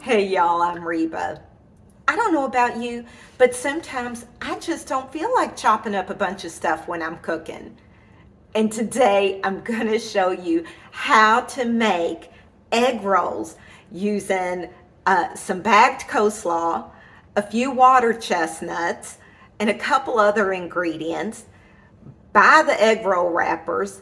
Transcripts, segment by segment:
Hey y'all, I'm Reba. I don't know about you, but sometimes I just don't feel like chopping up a bunch of stuff when I'm cooking. And today I'm going to show you how to make egg rolls using some bagged coleslaw, a few water chestnuts, and a couple other ingredients. Buy the egg roll wrappers,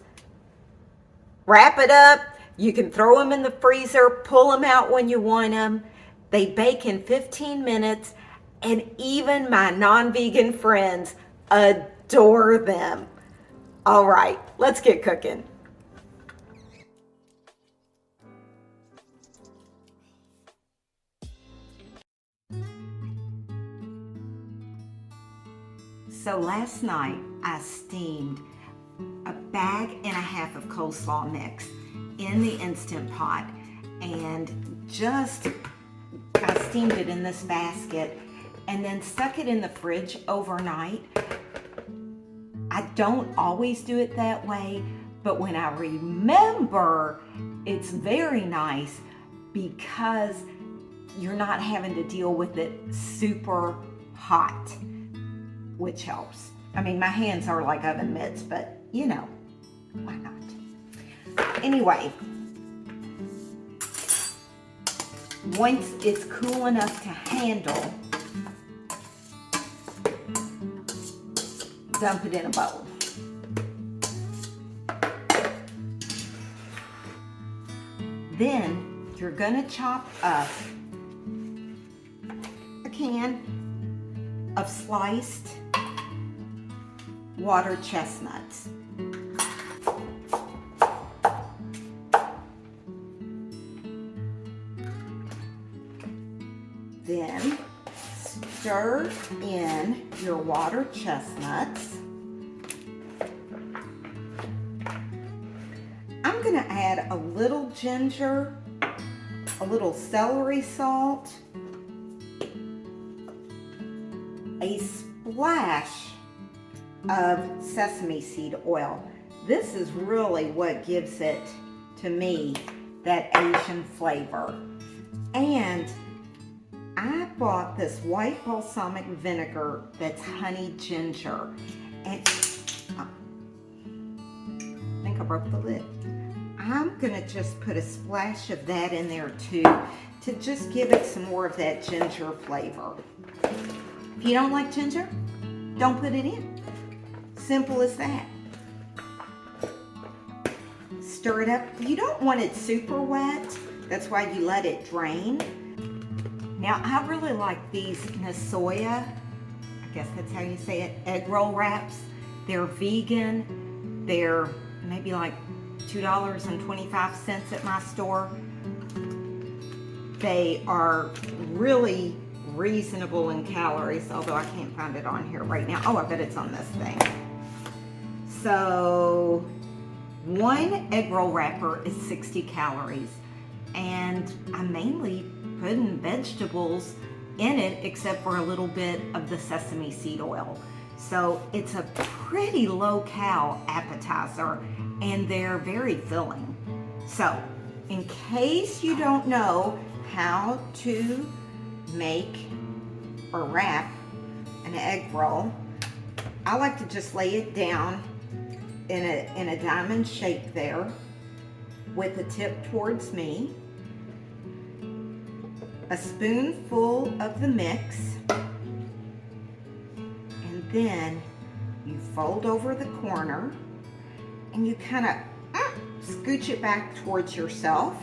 wrap it up. You can throw them in the freezer, pull them out when you want them. They bake in 15 minutes, and even my non-vegan friends adore them. All right, let's get cooking. So last night I steamed a bag and a half of coleslaw mix in the Instant Pot and just kind of steamed it in this basket and then stuck it in the fridge overnight. I don't always do it that way, but when I remember, it's very nice because you're not having to deal with it super hot, which helps. I mean, my hands are like oven mitts, but you know, why not? Anyway, once it's cool enough to handle, dump it in a bowl. Then you're gonna chop up a can of sliced water chestnuts. Then stir in your water chestnuts. I'm going to add a little ginger, a little celery salt, a splash of sesame seed oil. This is really what gives it, to me, that Asian flavor. And I bought this white balsamic vinegar that's honey ginger. And I think I broke the lid. I'm gonna just put a splash of that in there too to just give it some more of that ginger flavor. If you don't like ginger, don't put it in. Simple as that. Stir it up. You don't want it super wet. That's why you let it drain. Now, I really like these Nasoya, I guess that's how you say it, egg roll wraps. They're vegan. They're maybe like $2.25 at my store. They are really reasonable in calories, although I can't find it on here right now. Oh, I bet it's on this thing. So, one egg roll wrapper is 60 calories, and I mainly putting vegetables in it except for a little bit of the sesame seed oil. So it's a pretty low-cal appetizer and they're very filling. So in case you don't know how to make or wrap an egg roll, I like to just lay it down in a diamond shape there with the tip towards me. A spoonful of the mix, and then you fold over the corner and you kind of scooch it back towards yourself.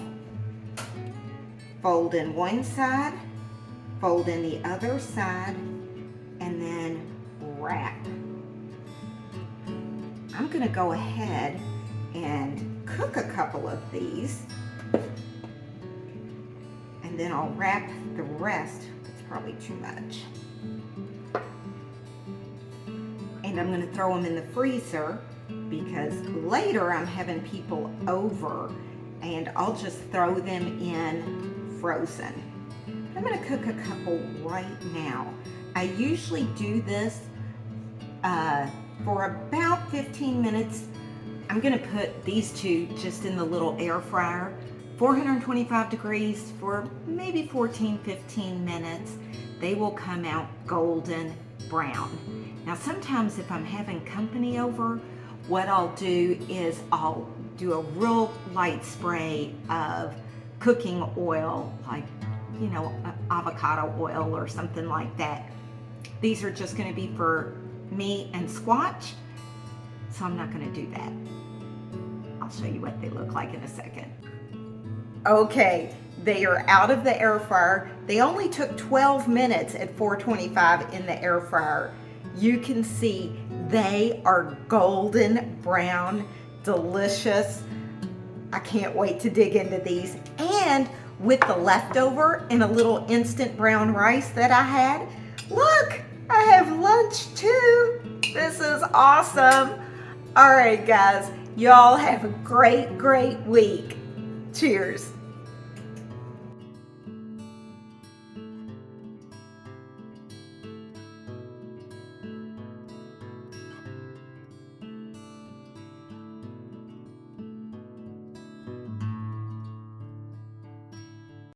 Fold in one side, fold in the other side, and then wrap. I'm going to go ahead and cook a couple of these. And then I'll wrap the rest. It's probably too much. And I'm going to throw them in the freezer because later I'm having people over and I'll just throw them in frozen. I'm going to cook a couple right now. I usually do this for about 15 minutes I'm gonna put these two just in the little air fryer, 425 degrees for maybe 14-15 minutes. They will come out golden brown. Now sometimes if I'm having company over, what I'll do is I'll do a real light spray of cooking oil, like, you know, avocado oil or something like that. These are just gonna be for me and Squatch, so I'm not gonna do that. I'll show you what they look like in a second. Okay, they are out of the air fryer. They only took 12 minutes at 425 in the air fryer. You can see they are golden brown, delicious. I can't wait to dig into these. And with the leftover and a little instant brown rice that I had, look, I have lunch too. This is awesome. All right, guys, y'all have a great week. Cheers.